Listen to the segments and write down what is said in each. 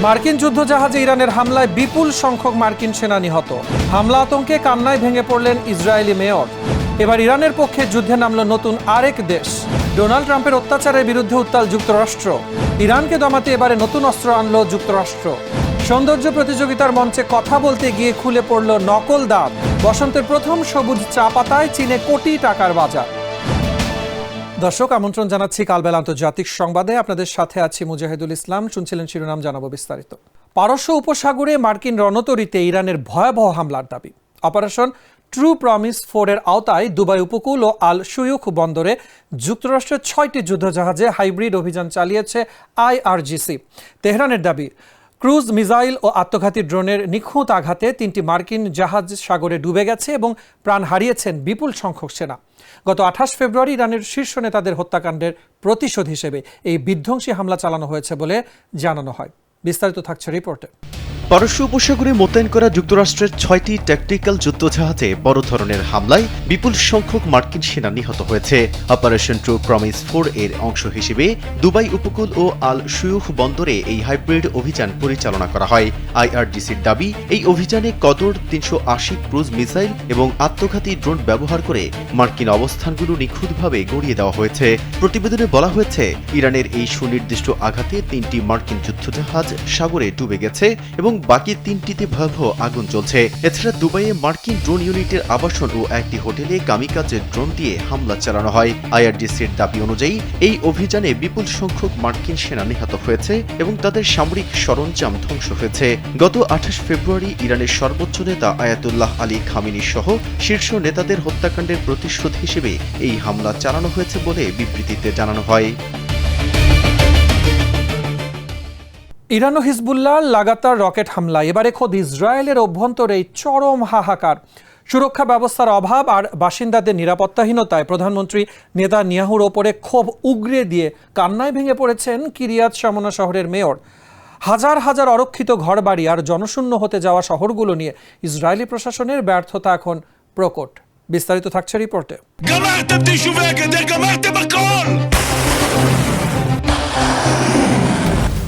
মার্কিন যুদ্ধজাহাজে ইরানের হামলায় বিপুল সংখ্যক মার্কিন সেনা নিহত। হামলা আতঙ্কে কান্নায় ভেঙে পড়লেন ইসরায়েলি মেয়র। এবার ইরানের পক্ষে যুদ্ধে নামল নতুন আরেক দেশ। ডোনাল্ড ট্রাম্পের অত্যাচারের বিরুদ্ধে উত্তাল যুক্তরাষ্ট্র। ইরানকে দমাতে এবারে নতুন অস্ত্র আনল যুক্তরাষ্ট্র। সৌন্দর্য প্রতিযোগিতার মঞ্চে কথা বলতে গিয়ে খুলে পড়ল নকল দাঁত। বসন্তের প্রথম সবুজ চা পাতায় চীনে কোটি টাকার বাজার। দর্শক, আমন্ত্রণ জানাচ্ছি কালবেলা আন্তর্জাতিক সংবাদে। আপনাদের সাথে আছি মুজাহিদুল ইসলাম। শুনছিলেন শিরোনাম, জানাবো বিস্তারিত। পারস্য উপসাগরে মার্কিন রণতরীতে ইরানের ভয়াবহ হামলার দাবি। অপারেশন ট্রু প্রমিস 4 এর আওতায় দুবাই উপকূল ও আল শুয়ুখ বন্দরে যুক্তরাষ্ট্রের 6টি যুদ্ধজাহাজে হাইব্রিড অভিযান চালিয়েছে IRGC। তেহরানের দাবি, ক্রুজ মিসাইল ও আত্মঘাতী ড্রোনের নিখুঁত আঘাতে 3টি মার্কিন জাহাজ সাগরে ডুবে গেছে এবং প্রাণ হারিয়েছেন বিপুল সংখ্যক সেনা। গত 28 ফেব্রুয়ারি ইরানের শীর্ষ নেতাদের হত্যাকাণ্ডের প্রতিশোধ হিসেবে এই বিধ্বংসী হামলা চালানো হয়েছে বলে জানানো হয়। বিস্তারিত থাকছে রিপোর্টে। পারস্য উপসাগরে মোতায়েন করা যুক্তরাষ্ট্রের 6টি ট্যাকটিক্যাল যুদ্ধজাহাজে বড় ধরনের হামলায় বিপুল সংখ্যক মার্কিন সেনা নিহত হয়েছে। অপারেশন ট্রু প্রমিস 4 এর অংশ হিসেবে দুবাই উপকূল ও আল শুয়ুখ বন্দরে এই হাইব্রিড অভিযান পরিচালনা করা হয়। IRGCর দাবি, এই অভিযানে কদর 380 ক্রুজ মিসাইল এবং আত্মঘাতী ড্রোন ব্যবহার করে মার্কিন অবস্থানগুলো নিখুঁতভাবে গড়িয়ে দেওয়া হয়েছে। প্রতিবেদনে বলা হয়েছে, ইরানের এই সুনির্দিষ্ট আঘাতে 3টি মার্কিন যুদ্ধজাহাজ সাগরে ডুবে গেছে এবং বাকি 3টিতে ভয়াবহ আগুন জ্বলছে। এছাড়া দুবাইয়ে মার্কিন ড্রোন ইউনিটের আবাসন ও একটি হোটেলে কামিকাজে ড্রোন দিয়ে হামলা চালানো হয়। IRGCর দাবি অনুযায়ী এই অভিযানে বিপুল সংখ্যক মার্কিন সেনা নিহত হয়েছে এবং তাদের সামরিক সরঞ্জাম ধ্বংস হয়েছে। গত 28 ফেব্রুয়ারি ইরানের সর্বোচ্চ নেতা আয়াতুল্লাহ আলী খামেনি সহ শীর্ষ নেতাদের হত্যাকাণ্ডের প্রতিশোধ হিসেবে এই হামলা চালানো হয়েছে বলে বিবৃতিতে জানানো হয়। ইরান ও হিজবুল্লাহ লাগাতার রকেট হামলা। এবারে খোদ ইসরায়েলের অভ্যন্তরেই চরম হাহাকার। সুরক্ষা ব্যবস্থার অভাব আর বাসিন্দাদের নিরাপত্তাহীনতায় প্রধানমন্ত্রী নেতানিয়াহুর ওপরে ক্ষোভ উগরে দিয়ে কান্নায় ভেঙে পড়েছেন কিরিয়াত শামোনা শহরের মেয়র। হাজার হাজার অরক্ষিত ঘরবাড়ি আর জনশূন্য হতে যাওয়া শহরগুলো নিয়ে ইসরায়েলি প্রশাসনের ব্যর্থতা এখন প্রকট। বিস্তারিত থাকছে রিপোর্টে।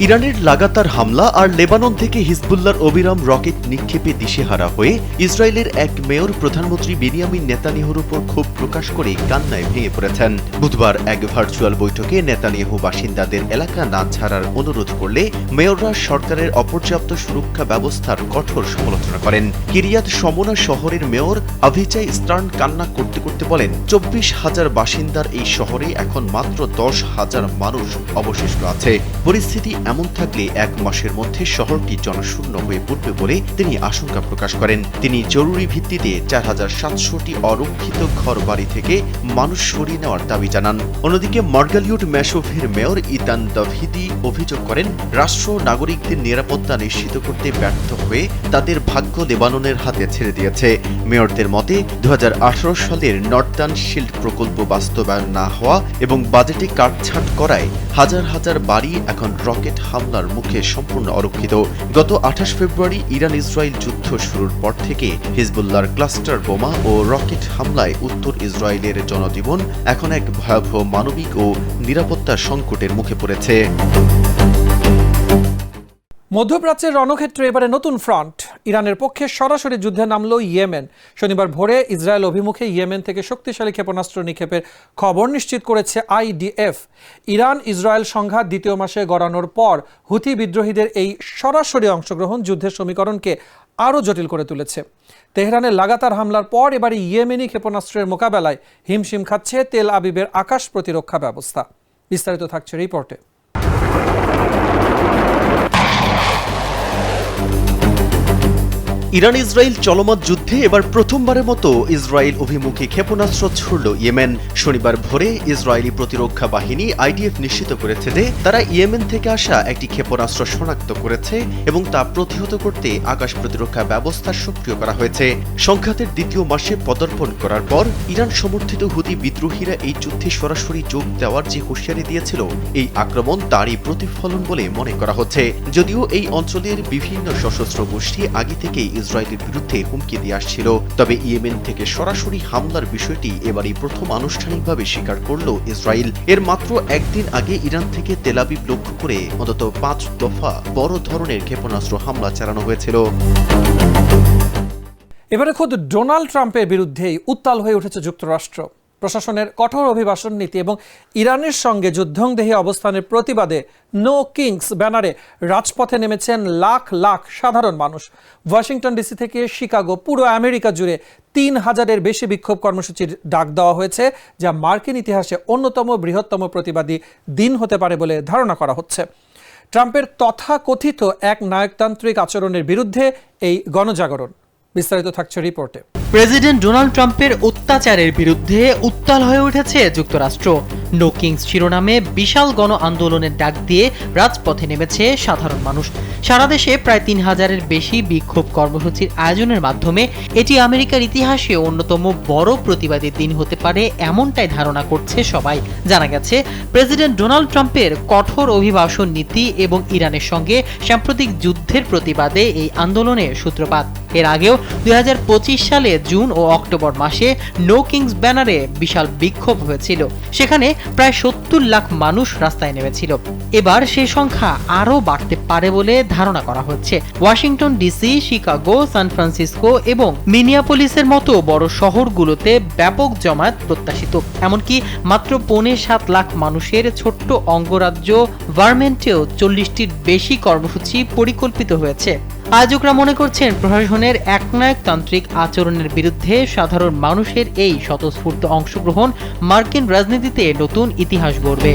ইরানের লাগাতার হামলা আর লেবানন থেকে হিজবুল্লাহর অবিরাম রকেট নিক্ষেপে দিশেহারা হয়ে ইসরায়েলের এক মেয়র প্রধানমন্ত্রী বেনিয়ামিন নেতানিয়াহুর উপর ক্ষোভ প্রকাশ করে কান্নায় ভেঙে পড়েছেন। বুধবার এক ভার্চুয়াল বৈঠকে নেতানিয়াহু বাসিন্দাদের এলাকা না ছাড়ার অনুরোধ করলে মেয়ররা সরকারের অপর্যাপ্ত সুরক্ষা ব্যবস্থার কঠোর সমালোচনা করেন। কিরিয়াত শামোনা শহরের মেয়র আভিচাই স্টার্ন কান্না করতে করতে বলেন, 24,000 বাসিন্দার এই শহরে এখন মাত্র 10,000 মানুষ অবশিষ্ট আছে। পরিস্থিতি এমন থাকলে 1 মাসের মধ্যে শহরটি জনশূন্য হয়ে পড়বে বলে তিনি আশঙ্কা প্রকাশ করেন। তিনি জরুরি ভিত্তিতে 4,700টি অরক্ষিত ঘর বাড়ি থেকে মানুষ সরিয়ে নেওয়ার দাবি জানান। অন্যদিকে মার্গালিউড ম্যাশোভের মেয়র ইতান দাভিদি অভিযোগ করেন, রাষ্ট্র নাগরিকদের নিরাপত্তা নিশ্চিত করতে ব্যর্থ হয়ে তাদের ভাগ্য লেবাননের হাতে ছেড়ে দিয়েছে। মেয়রদের মতে 2018 সালের নর্দার্ন শিল্ড প্রকল্প বাস্তবায়ন না হওয়া এবং বাজেটে কাটছাঁট করায় হাজার হাজার বাড়ি এখন রকেট হামলার মুখে সম্পূর্ণ অরক্ষিত। গত 28 ফেব্রুয়ারি ইরান ইসরায়েল যুদ্ধ শুরুর পর থেকে হিজবুল্লাহর ক্লাস্টার বোমা ও রকেট হামলায় উত্তর ইসরায়েলের জনজীবন এখন এক ভয়াবহ মানবিক ও নিরাপত্তা সংকটের মুখে পড়েছে। মধ্যপ্রাচ্যের রণক্ষেত্রে এবারে নতুন ফ্রন্ট। ইরানের পক্ষে সরাসরি যুদ্ধে নামল ইয়েমেন। শনিবার ভোরে ইসরায়েল অভিমুখে ইয়েমেন থেকে শক্তিশালী ক্ষেপণাস্ত্র নিক্ষেপের খবর নিশ্চিত করেছে IDF। ইরান ইসরায়েল সংঘাত 2য় মাসে গড়ানোর পর হুথি বিদ্রোহীদের এই সরাসরি অংশগ্রহণ যুদ্ধের সমীকরণকে আরও জটিল করে তুলেছে। তেহরানের লাগাতার হামলার পর এবারে ইয়েমেনি ক্ষেপণাস্ত্রের মোকাবেলায় হিমশিম খাচ্ছে তেল আবিবের আকাশ প্রতিরক্ষা ব্যবস্থা। বিস্তারিত থাকছে রিপোর্টে। ইরান ইসরায়েল চলমান যুদ্ধে এবার প্রথমবারের মতো ইসরায়েল অভিমুখী ক্ষেপণাস্ত্র ছুড়ল ইয়েমেন। শনিবার ভোরে ইসরায়েলি প্রতিরক্ষা বাহিনী IDF নিশ্চিত করেছে যে তারা ইয়েমেন থেকে আসা একটি ক্ষেপণাস্ত্র শনাক্ত করেছে এবং তা প্রতিহত করতে আকাশ প্রতিরক্ষা ব্যবস্থা সক্রিয় করা হয়েছে। সংঘাতের 2য় মাসে পদার্পণ করার পর ইরান সমর্থিত হুথি বিদ্রোহীরা এই যুদ্ধে সরাসরি যোগ দেওয়ার যে হুঁশিয়ারি দিয়েছিল, এই আক্রমণ তারই প্রতিফলন বলে মনে করা হচ্ছে। যদিও এই অঞ্চলের বিভিন্ন সশস্ত্র গোষ্ঠী আগে থেকেই ইসরায়েলের বিরুদ্ধে হুমকি দিয়ে আসছিল। তবে ইয়েমেন থেকে সরাসরি হামলার বিষয়টি এবারই প্রথম আনুষ্ঠানিকভাবে স্বীকার করল ইসরায়েল। এর মাত্র একদিন আগে ইরান থেকে তেল আবিব লক্ষ্য করে অন্তত 5 দফা বড় ধরনের ক্ষেপণাস্ত্র হামলা চালানো হয়েছিল। এবারে খোদ ডোনাল্ড ট্রাম্পের বিরুদ্ধেই উত্তাল হয়ে উঠেছে যুক্তরাষ্ট্র। প্রশাসনের কঠোর অভিবাসন নীতি এবং ইরানের সঙ্গে যুদ্ধংদেহী অবস্থানের প্রতিবাদে নো কিংস ব্যানারে রাজপথে নেমেছেন লাখ লাখ সাধারণ মানুষ। ওয়াশিংটন ডিসি থেকে শিকাগো, পুরো আমেরিকা জুড়ে 3000-এর বেশি বিক্ষোভ কর্মসূচির ডাক দেওয়া হয়েছে, যা মার্কিন ইতিহাসে অন্যতম বৃহত্তম প্রতিবাদী দিন হতে পারে বলে ধারণা করা হচ্ছে। ট্রাম্পের তথাকথিত এক নায়কতান্ত্রিক আচরণের বিরুদ্ধে এই গণজাগরণ। বিস্তারিত থাকছে রিপোর্টে। প্রেসিডেন্ট ডোনাল্ড ট্রাম্পের অত্যাচারের বিরুদ্ধে উত্তাল হয়ে উঠেছে যুক্তরাষ্ট্র। নো কিংস শিরোনামে বিশাল গণ আন্দোলনের ডাক দিয়ে রাজপথে নেমেছে সাধারণ মানুষ। সারা দেশে প্রায় 3000-এর বেশি বিক্ষোভ কর্মসূচির আয়োজনের মাধ্যমে এটি আমেরিকার ইতিহাসে অন্যতম বড় প্রতিবাদী দিন হতে পারে এমনটাই ধারণা করছে সবাই। জানা গেছে, প্রেসিডেন্ট ডোনাল্ড ট্রাম্পের কঠোর অভিবাসন নীতি এবং ইরানের সঙ্গে সাম্প্রতিক যুদ্ধের প্রতিবাদে এই আন্দোলনের সূত্রপাত। এর আগেও 2025 সালে জুন ও অক্টোবর মাসে নো কিংস ব্যানারে বিশাল বিক্ষোভ হয়েছিল। সেখানে প্রায় 70 লাখ মানুষ রাস্তায় নেমেছিল। এবার সেই সংখ্যা আরও বাড়তে পারে বলে ধারণা করা হচ্ছে। Washington DC, Chicago, San Francisco এবং মিনিয়াপোলিসের মতো বড় শহরগুলোতে ব্যাপক জমায়েত প্রত্যাশিত। এমনকি মাত্র 7.5 লাখ মানুষের ছোট্ট অঙ্গরাজ্য ভারমন্টেও 40টির বেশি কর্মসূচি পরিকল্পিত হয়েছে। আয়োজকরা মনে করছেন, প্রশাসনের একনায়কতান্ত্রিক আচরণের বিরুদ্ধে সাধারণ মানুষের এই স্বতঃস্ফূর্ত অংশগ্রহণ মার্কিন রাজনীতিতে নতুন ইতিহাস গড়বে।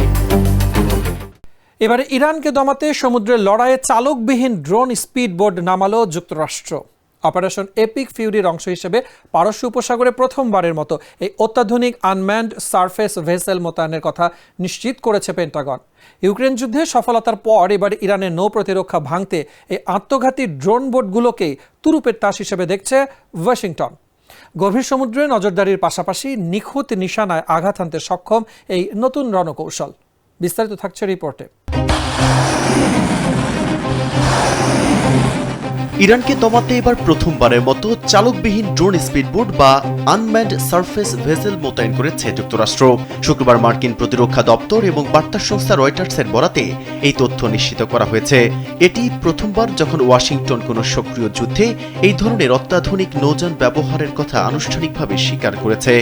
এবারে ইরানকে দমাতে সমুদ্রের লড়াইয়ে চালকবিহীন ড্রোন স্পিডবোট নামালো যুক্তরাষ্ট্র। অপারেশন এপিক ফিউরির অংশ হিসেবে পারস্য উপসাগরে প্রথমবারের মতো এই অত্যাধুনিক আনম্যান্ড সারফেস ভেসেল মোতায়েনের কথা নিশ্চিত করেছে পেন্টাগন। ইউক্রেন যুদ্ধে সফলতার পর এবার ইরানের নৌ প্রতিরক্ষা ভাঙতে এই আত্মঘাতী ড্রোন বোটগুলোকেই তুরুপের তাস হিসেবে দেখছে ওয়াশিংটন। গভীর সমুদ্রে নজরদারির পাশাপাশি নিখুঁত নিশানায় আঘাত হানতে সক্ষম এই নতুন রণকৌশল। বিস্তারিত থাকছে রিপোর্টে। ইরানকে দমাতে এবার প্রথমবারের মতো চালকবিহীন ড্রোন স্পিডবোট বা আনম্যান্ড সারফেস ভেসেল মোতায়েন করেছে যুক্তরাষ্ট্র। শুক্রবার মার্কিন প্রতিরক্ষা দপ্তর এবং বার্তা সংস্থা রয়টার্সের বরাতে এই তথ্য নিশ্চিত করা হয়েছে। এটি প্রথমবার যখন ওয়াশিংটন কোনো সক্রিয় যুদ্ধে এই ধরনের অত্যাধুনিক নৌযান ব্যবহারের কথা আনুষ্ঠানিকভাবে স্বীকার করেছে।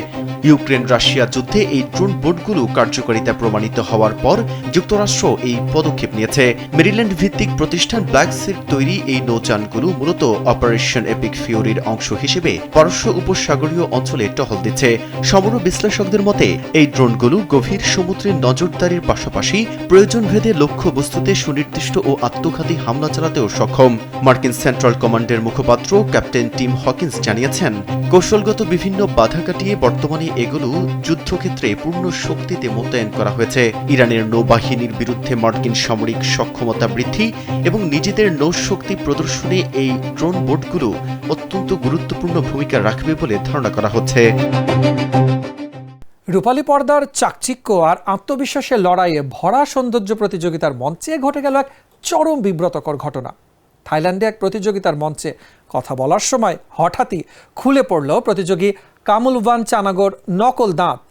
ইউক্রেন রাশিয়া যুদ্ধে এই ড্রোন বোটগুলো কার্যকারিতা প্রমাণিত হওয়ার পর যুক্তরাষ্ট্র এই পদক্ষেপ নিয়েছে। মেরিল্যান্ড ভিত্তিক প্রতিষ্ঠান ব্ল্যাক সির তৈরি এই নৌযানগুলো মূলত অপারেশন এপিক ফিউরির অংশ হিসেবে পারস্য উপসাগরীয় অঞ্চলে টহল দিচ্ছে। সমর বিশ্লেষকদের মতে এই ড্রোনগুলো গভীর সমুদ্রে নজরদারির পাশাপাশি প্রয়োজন ভেদে লক্ষ্যবস্তুতে সুনির্দিষ্ট ও আত্মঘাতী হামলা চালাতেও সক্ষম। মার্কিন সেন্ট্রাল কমান্ডের মুখপাত্র ক্যাপ্টেন টিম হকিন্স জানিয়েছেন, কৌশলগত বিভিন্ন বাধা কাটিয়ে বর্তমানে এগুলো যুদ্ধক্ষেত্রে পূর্ণ শক্তিতে মোতায়েন করা হয়েছে। ইরানের নৌবাহিনীর বিরুদ্ধে মার্কিন সামরিক সক্ষমতা বৃদ্ধি এবং নিজেদের নৌশক্তি প্রদর্শনে এই ড্রোন বোটগুলো অত্যন্ত গুরুত্বপূর্ণ ভূমিকা রাখবে বলে ধারণা করা হচ্ছে। রূপালী পর্দার চাকচিক্য আর আত্মবিশ্বাসের লড়াইয়ে ভরা সৌন্দর্য প্রতিযোগিতার মঞ্চে ঘটে গেল এক চরম বিব্রতকর ঘটনা। থাইল্যান্ডে এক প্রতিযোগিতার মঞ্চে কথা বলার সময় হঠাৎই খুলে পড়ল প্রতিযোগী কামুলওয়ান চানাগোর নকল দাঁত।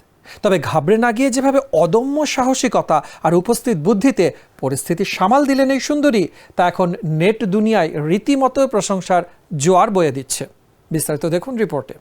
তবে ঘাবড়ে না গিয়ে যেভাবে অদম্য সাহসিকতা আর উপস্থিত বুদ্ধিতে পরিস্থিতি সামাল দিলেন এই সুন্দরী, তা এখন নেট দুনিয়ায় রীতিমতো প্রশংসার জোয়ার বয়ে দিচ্ছে। বিস্তারিত দেখুন রিপোর্টে।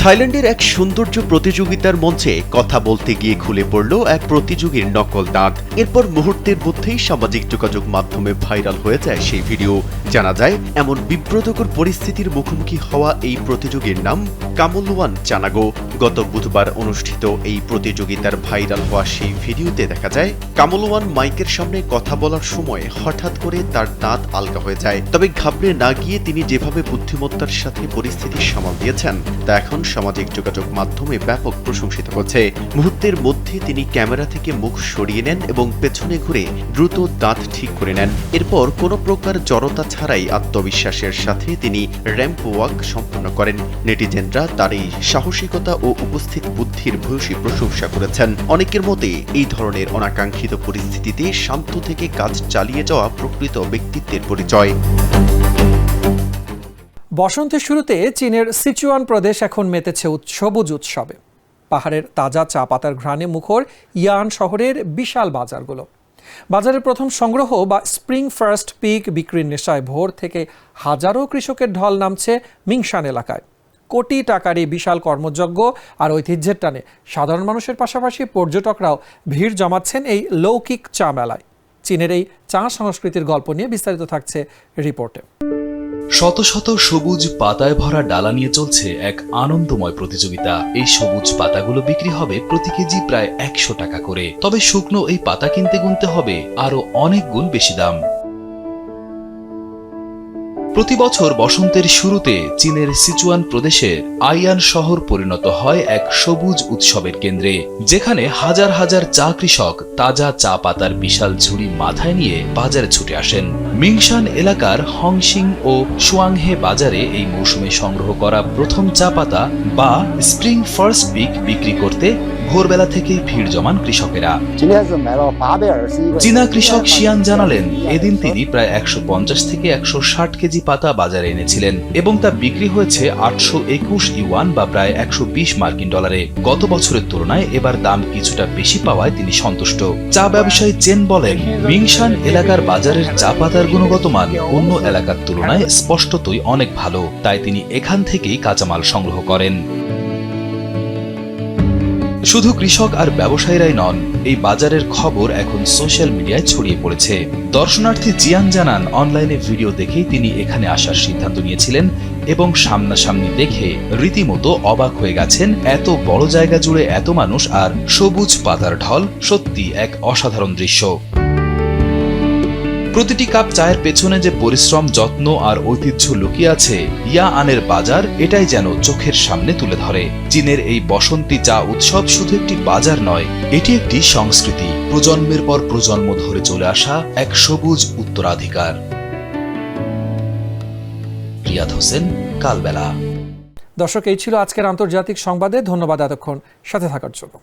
থাইল্যান্ডের এক সৌন্দর্য প্রতিযোগিতার মঞ্চে কথা বলতে গিয়ে খুলে পড়ল এক প্রতিযোগীর নকল দাঁত। এরপর মুহূর্তের মধ্যেই সামাজিক যোগাযোগ মাধ্যমে ভাইরাল হয়ে যায় সেই ভিডিও। জানা যায়, এমন বিব্রতকর পরিস্থিতির মুখোমুখি হওয়া এই প্রতিযোগীর নাম কামুলওয়ান চানাগো। গত বুধবার অনুষ্ঠিত এই প্রতিযোগিতার ভাইরাল হওয়া সেই ভিডিওতে দেখা যায়, কামুলওয়ান মাইকের সামনে কথা বলার সময় হঠাৎ করে তার দাঁত আলগা হয়ে যায়। তবে ঘাবড়ে না গিয়ে তিনি যেভাবে বুদ্ধিমত্তার সাথে পরিস্থিতি সামাল দিয়েছেন তা এখন সামাজিক যোগাযোগ মাধ্যমে ব্যাপক প্রশংসিত হচ্ছে। মুহূর্তের মধ্যে তিনি ক্যামেরা থেকে মুখ সরিয়ে নেন এবং পেছনে ঘুরে দ্রুত দাঁত ঠিক করে নেন। এরপর কোনো প্রকার জড়তা ছাড়াই আত্মবিশ্বাসের সাথে তিনি র্যাম্প ওয়াক সম্পন্ন করেন। নেটিজেনরা তার এই সাহসিকতা ও উপস্থিত বুদ্ধির ভূয়সী প্রশংসা করেছেন। অনেকের মতে এই ধরনের অনাকাঙ্ক্ষিত পরিস্থিতিতে শান্ত থেকে কাজ চালিয়ে যাওয়া প্রকৃত ব্যক্তিত্বের পরিচয়। বসন্তের শুরুতে চীনের সিচুয়ান প্রদেশ এখন মেতেছে সবুজ উৎসবে। পাহাড়ের তাজা চা পাতার ঘ্রাণে মুখর ইয়ান শহরের বিশাল বাজারগুলো। বাজারের প্রথম সংগ্রহ বা স্প্রিং ফার্স্ট পিক বিক্রির নেশায় ভোর থেকে হাজারো কৃষকের ঢল নামছে মিংশান এলাকায়। কোটি টাকার এই বিশাল কর্মযজ্ঞ আর ঐতিহ্যের টানে সাধারণ মানুষের পাশাপাশি পর্যটকরাও ভিড় জমাচ্ছেন এই লৌকিক চা মেলায়। চীনের এই চা সংস্কৃতির গল্প নিয়ে বিস্তারিত থাকছে রিপোর্টে। শত শত সবুজ পাতায় ভরা ডালা নিয়ে চলছে এক আনন্দময় প্রতিযোগিতা। এই সবুজ পাতাগুলো বিক্রি হবে প্রতি কেজি প্রায় 100 টাকা করে। তবে শুকনো এই পাতা কিনতে গুনতে হবে আরো অনেক গুণ বেশি দাম। প্রতি বছর বসন্তের শুরুতে চীনের সিচুয়ান প্রদেশের আইয়ান শহর পরিণত হয় এক সবুজ উৎসবের কেন্দ্রে, যেখানে হাজার হাজার চা কৃষক তাজা চা পাতার বিশাল ঝুড়ি মাথায় নিয়ে বাজারে ছুটে আসেন। মিংশান এলাকার হংশিং ও শুয়াংহে বাজারে এই মৌসুমে সংগ্রহ করা প্রথম চা পাতা বা স্প্রিং ফার্স্ট পিক বিক্রি করতে ভোরবেলা থেকেই ভিড় জমান কৃষকেরা। চীনা কৃষক শিয়ান জানালেন, এদিন তিনি প্রায় 150 থেকে 160 কেজি পাতা বাজারে এনেছিলেন এবং তা বিক্রি হয়েছে 821 ইউয়ান বা প্রায় 120 মার্কিন ডলারে। গত বছরের তুলনায় এবার দাম কিছুটা বেশি পাওয়ায় তিনি সন্তুষ্ট। চা ব্যবসায়ী চেন বলেন, মিংশান এলাকার বাজারের চা পাতার গুণগত মান অন্য এলাকার তুলনায় স্পষ্টতই অনেক ভালো, তাই তিনি এখান থেকেই কাঁচামাল সংগ্রহ করেন। শুধু কৃষক আর ব্যবসায়ীরাই নন, এই বাজারের খবর এখন সোশ্যাল মিডিয়ায় ছড়িয়ে পড়েছে। দর্শনার্থী জিয়ান জানান, অনলাইনে ভিডিও দেখেই তিনি এখানে আসার সিদ্ধান্ত নিয়েছিলেন এবং সামনাসামনি দেখে রীতিমতো অবাক হয়ে গেছেন। এত বড় জায়গা জুড়ে এত মানুষ আর সবুজ পাতার ঢল সত্যি এক অসাধারণ দৃশ্য। প্রতিটি কাপ চায়ের পেছনে যে পরিশ্রম, যত্ন আর ঐতিহ্য লুকিয়ে আছে, ইয়াআনের বাজার এটাই যেন চোখের সামনে তুলে ধরে। চীনের এই বসন্তি চা উৎসব শুধু একটি বাজার নয়, এটি একটি সংস্কৃতি, প্রজন্মের পর প্রজন্ম ধরে চলে আসা এক সবুজ উত্তরাধিকার। রিয়াদ হোসেন, কালবেলা। দর্শক, এই ছিল আজকের আন্তর্জাতিক সংবাদে। ধন্যবাদ এতক্ষণ সাথে থাকার জন্য।